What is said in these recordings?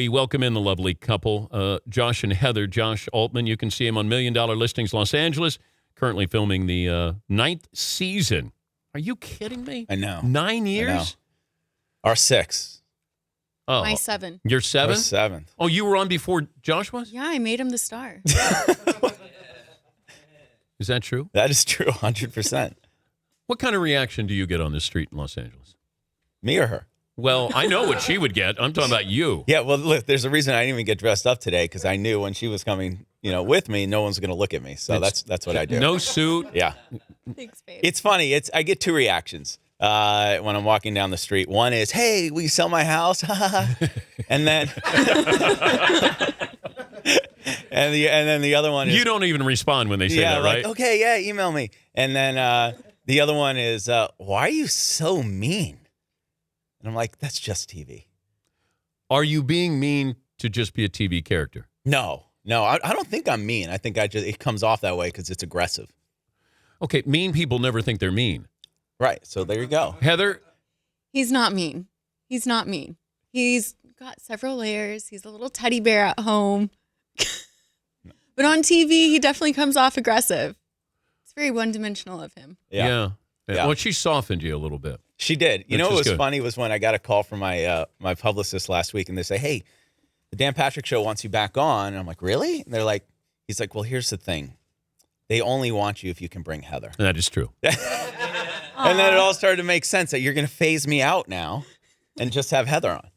we welcome in the lovely couple, Josh and Heather. Josh Altman, you can see him on $1 Million Listings Los Angeles, currently filming the 9th season. Are you kidding me? I know. 9 years? I know. Our 6. Oh, My 7. You're 7? Our 7th. Oh, you were on before Josh was? Yeah, I made him the star. Is that true? That is true, 100%. What kind of reaction do you get on the street in Los Angeles? Me or her? Well, I know what she would get. I'm talking about you. Yeah, well, look, there's a reason I didn't even get dressed up today because I knew when she was coming, with me, no one's going to look at me. So that's what I do. No suit. Yeah. Thanks, babe. It's funny. I get 2 reactions when I'm walking down the street. One is, "Hey, will you sell my house?" And then and then the other one is, You don't even respond when they say that, right? like, "Okay, yeah, email me." And then the other one is, "Why are you so mean?" And I'm like, "That's just TV." Are you being mean to just be a TV character? No, I don't think I'm mean. I think it comes off that way because it's aggressive. Okay, mean people never think they're mean. Right. So there you go. Heather? He's not mean. He's not mean. He's got several layers. He's a little teddy bear at home. But on TV, he definitely comes off aggressive. It's very one-dimensional of him. Yeah. Yeah. Well, she softened you a little bit. She did. You Which know what is was good. funny was when I got a call from my publicist last week, and they say, "Hey, the Dan Patrick Show wants you back on." And I'm like, "Really?" And they're like, he's like, "Well, here's the thing. They only want you if you can bring Heather." That is true. And then it all started to make sense that you're going to phase me out now and just have Heather on.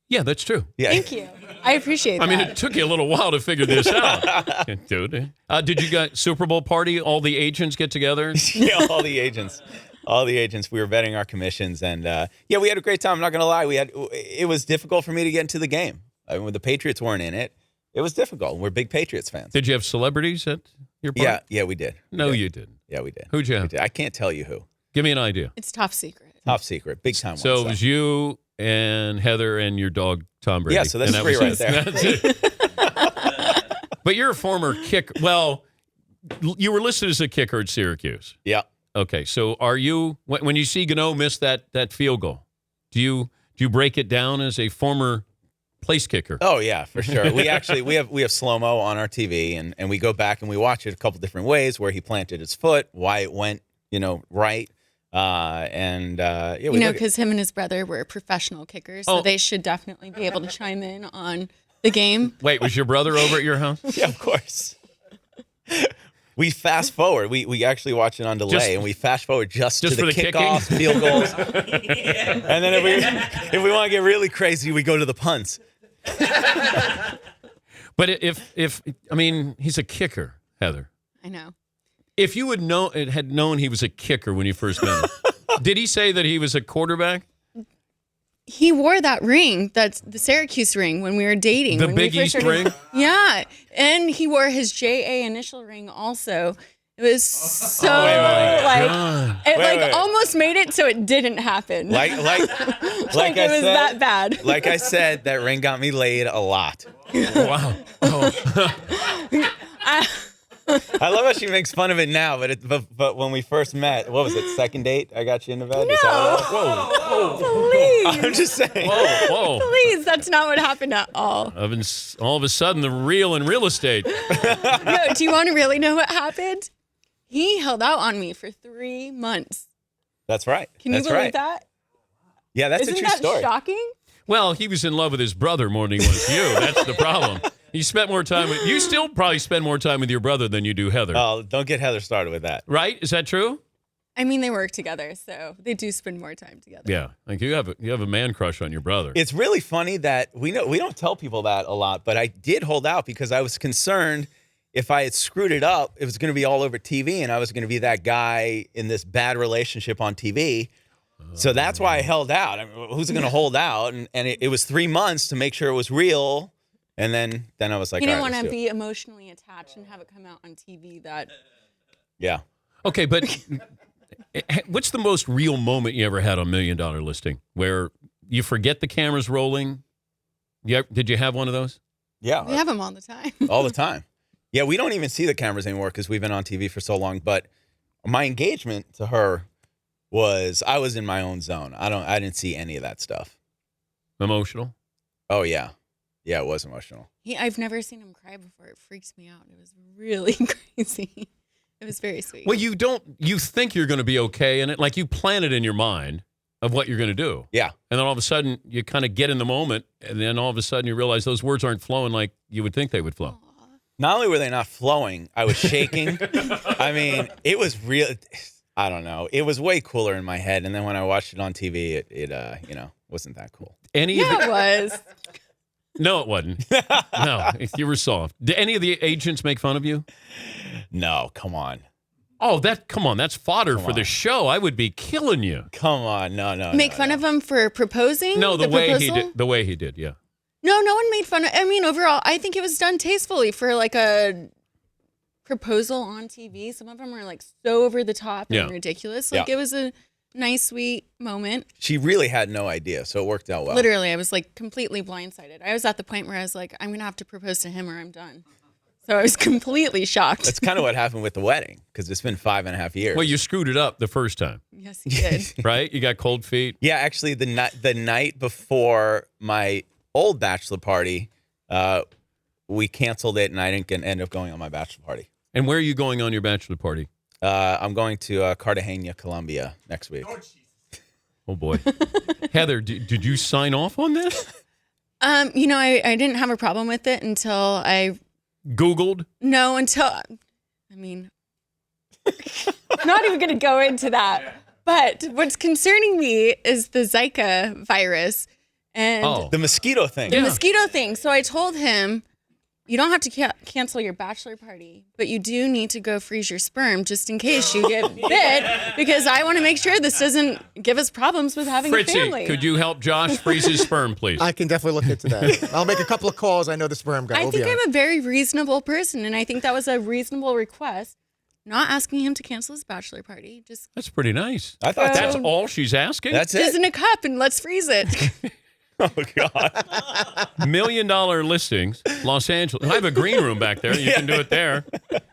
Yeah, that's true. Yeah. Thank you. I appreciate that. I mean, it took you a little while to figure this out. Dude. Did you guys, Super Bowl party, all the agents get together? Yeah, all the agents. We were vetting our commissions, and we had a great time. I'm not going to lie. It was difficult for me to get into the game. I mean, when the Patriots weren't in it, it was difficult. We're big Patriots fans. Did you have celebrities at your party? Yeah, we did. No, you didn't. Yeah, we did. Who'd you have? We did. I can't tell you who. Give me an idea. It's top secret. Top secret. Big time So one. it was you and Heather and your dog, Tom Brady. Yeah, so that's And 3 was right it. there. That's it. But you're a former kicker. Well, you were listed as a kicker at Syracuse. Yeah. Okay, so are you, when you see Gano miss that field goal, do you break it down as a former place kicker? Oh yeah, for sure. We have slow-mo on our TV, and we go back and we watch it a couple different ways, where he planted his foot, why it went, right. Because him and his brother were professional kickers, so they should definitely be able to chime in on the game. Wait, was your brother over at your house? Yeah, of course. We fast forward. We actually watch it on delay, and we fast forward just to for the the kickoffs, field goals, and then if we want to get really crazy, we go to the punts. But if he's a kicker, Heather. I know. If you had known he was a kicker when you first met him, did he say that he was a quarterback? He wore that ring, that's the Syracuse ring, when we were dating. The when Big we first East ring? Yeah. And he wore his JA initial ring also. It was so, Wait. almost made it so it didn't happen. Like it was was that bad. Like I said, that ring got me laid a lot. Wow. I love how she makes fun of it now, but when we first met, what was it? Second date? I got you into bed. No. Please. I'm just saying. Whoa. Please, that's not what happened at all. All of a sudden, the real in real estate. No, do you want to really know what happened? He held out on me for 3 months. That's right. Can you believe that? Yeah, that's Isn't a true that story. shocking? Well, he was in love with his brother more than he was you. That's the problem. You spent more time with. You still probably spend more time with your brother than you do Heather. Oh, don't get Heather started with that. Right? Is that true? I mean, they work together, so they do spend more time together. Yeah. Like you have a man crush on your brother. It's really funny that we don't tell people that a lot, but I did hold out because I was concerned if I had screwed it up, it was going to be all over TV, and I was going to be that guy in this bad relationship on TV. So that's why I held out. I mean, who's going to hold out? And it was 3 months to make sure it was real. And then I was like, He didn't all want right, to let's do be emotionally attached and have it come out on TV that. it. Yeah. Okay, but what's the most real moment you ever had on $1 Million Listing where you forget the camera's rolling? Yeah, did you have one of those? Yeah. We have them all the time. All the time. Yeah, we don't even see the cameras anymore because we've been on TV for so long. But my engagement to her was I was in my own zone. I didn't see any of that stuff. Emotional? Oh yeah. Yeah, it was emotional. I've never seen him cry before. It freaks me out. It was really crazy. It was very sweet. Well, you think you're going to be okay, and like you plan it in your mind of what you're going to do. Yeah. And then all of a sudden, you kind of get in the moment, and then all of a sudden you realize those words aren't flowing like you would think they would flow. Not only were they not flowing, I was shaking. I mean, it was real. I don't know. It was way cooler in my head, and then when I watched it on TV, it wasn't that cool. It was. No, it wasn't. No, you were soft. Did any of the agents make fun of you? No, come on. Oh, come on. That's fodder for the show. I would be killing you. Come on. No. Make fun of him for proposing? No, the way proposal? he did. The way he did, yeah. No one made fun of. I mean, overall, I think it was done tastefully for like a proposal on TV. Some of them are like so over the top and ridiculous. Like it was a nice, sweet moment. She really had no idea, so it worked out well. Literally, I was like completely blindsided. I was at the point where I was like, I'm going to have to propose to him or I'm done. So I was completely shocked. That's kind of what happened with the wedding, because it's been 5.5 years. Well, you screwed it up the first time. Yes, he did. Right? You got cold feet. Yeah, actually, the night before my old bachelor party, we canceled it, and I didn't end up going on my bachelor party. And where are you going on your bachelor party? I'm going to Cartagena, Colombia next week. Oh, boy. Heather, did you sign off on this? I didn't have a problem with it until I... Googled? No, I mean, I'm not even going to go into that. But what's concerning me is the Zika virus and the mosquito thing. The mosquito thing. So I told him, you don't have to cancel your bachelor party, but you do need to go freeze your sperm just in case you get bit, because I want to make sure this doesn't give us problems with having Fritzy, a family. could you help Josh freeze his sperm, please? I can definitely look into that. I'll make a couple of calls. I know the sperm guy. I think I'm a very reasonable person, and I think that was a reasonable request. Not asking him to cancel his bachelor party. That's pretty nice. I thought that's all she's asking? That's Just it. in a cup and let's freeze it. Oh, God. $1 million listings, Los Angeles. I have a green room back there. You can do it there.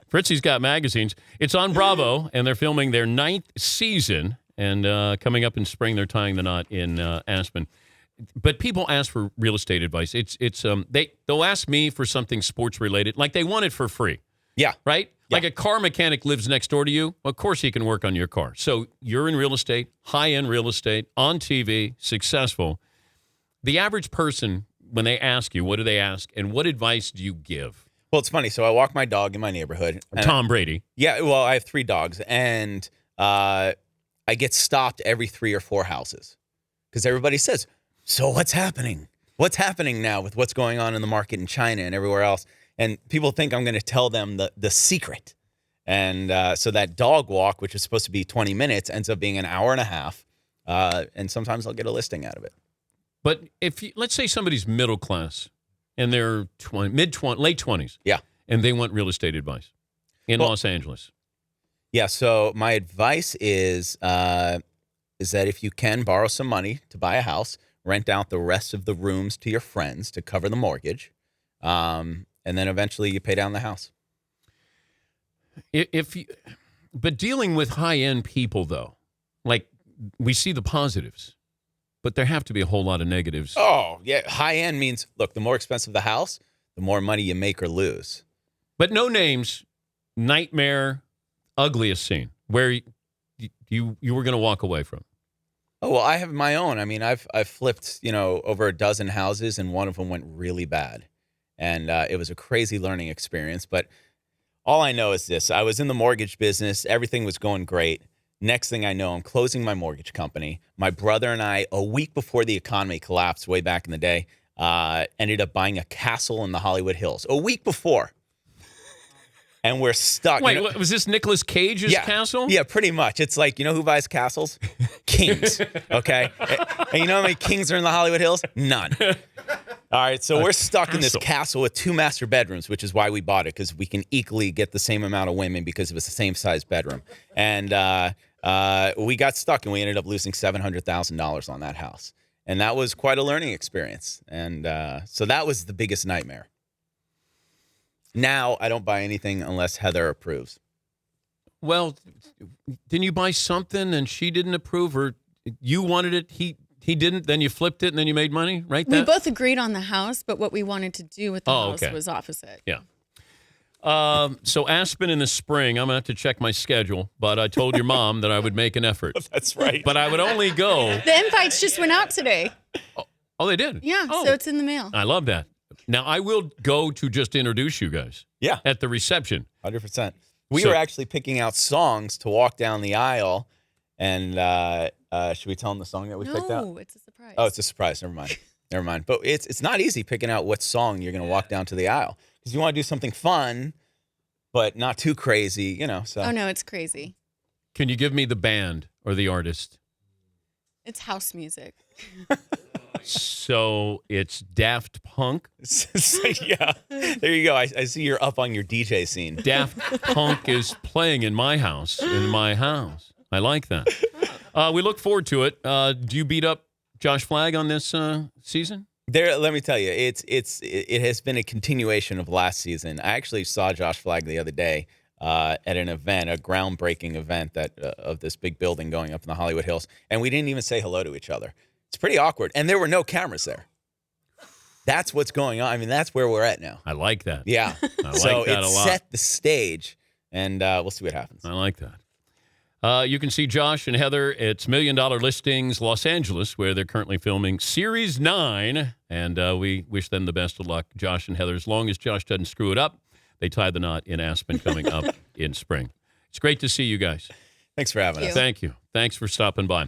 Fritzy's got magazines. It's on Bravo, and they're filming their 9th season. And coming up in spring, they're tying the knot in Aspen. But people ask for real estate advice. They'll ask me for something sports related, like they want it for free. Yeah. Right? Yeah. Like a car mechanic lives next door to you. Of course he can work on your car. So you're in real estate, high-end real estate, on TV, successful. The average person, when they ask you, what do they ask, and what advice do you give? Well, it's funny. So I walk my dog in my neighborhood. Tom Brady. Yeah, well, I have 3 dogs, and I get stopped every 3 or 4 houses because everybody says, so what's happening? What's happening now with what's going on in the market in China and everywhere else? And people think I'm going to tell them the secret. And so that dog walk, which is supposed to be 20 minutes, ends up being an hour and a half, and sometimes I'll get a listing out of it. But let's say somebody's middle class and they're late 20s. Yeah. And they want real estate advice in Los Angeles. Yeah. So my advice is that if you can borrow some money to buy a house, rent out the rest of the rooms to your friends to cover the mortgage. And then eventually you pay down the house. But dealing with high-end people, though, like we see the positives. But there have to be a whole lot of negatives. Oh, yeah. High end means, look, the more expensive the house, the more money you make or lose. But no names, nightmare, ugliest scene where you were going to walk away from. Oh, well, I have my own. I mean, I've flipped, over a dozen houses, and one of them went really bad. And it was a crazy learning experience. But all I know is this. I was in the mortgage business. Everything was going great. Next thing I know, I'm closing my mortgage company. My brother and I, a week before the economy collapsed way back in the day, ended up buying a castle in the Hollywood Hills. A week before. And we're stuck. Wait, was this Nicolas Cage's castle? Yeah, pretty much. It's like, who buys castles? Kings, okay? And you know how many kings are in the Hollywood Hills? None. All right, so we're stuck in this castle with 2 master bedrooms, which is why we bought it, because we can equally get the same amount of women because it was the same size bedroom. And we got stuck, and we ended up losing $700,000 on that house. And that was quite a learning experience. And so that was the biggest nightmare. Now I don't buy anything unless Heather approves. Well, didn't you buy something and she didn't approve, or you wanted it? he didn't, then you flipped it, and then you made money, right? We both agreed on the house, but what we wanted to do with the house okay. was opposite. Yeah. So Aspen in the spring, I'm going to have to check my schedule, but I told your mom that I would make an effort. That's right. But I would only go. The invites just went out today. Oh, they did? Yeah, Oh, so it's in the mail. I love that. Now, I will go to just introduce you guys. Yeah. At the reception. 100%. We So- were actually picking out songs to walk down the aisle. And should we tell them the song that we picked out? No, it's a surprise. Oh, it's a surprise. Never mind. Never mind. But it's not easy picking out what song you're going to walk down to the aisle. Because you want to do something fun, but not too crazy, you know. So. Oh, no, it's crazy. Can you give me the band or the artist? It's house music. So it's Daft Punk. Yeah. There you go. I see you're up on your DJ scene. Daft Punk is playing in my house. I like that. We look forward to it. Do you beat up Josh Flagg on this season? Let me tell you, it has been a continuation of last season. I actually saw Josh Flagg the other day at an event, a groundbreaking event of this big building going up in the Hollywood Hills, and we didn't even say hello to each other. It's pretty awkward, and there were no cameras there. That's what's going on. I mean, that's where we're at now. I like that. Yeah. I So like that it a lot. set the stage, and we'll see what happens. I like that. You can see Josh and Heather at $1 Million Listings Los Angeles, where they're currently filming Series 9. And we wish them the best of luck, Josh and Heather. As long as Josh doesn't screw it up, they tie the knot in Aspen coming up in spring. It's great to see you guys. Thanks for having us. Thank you. Thanks for stopping by.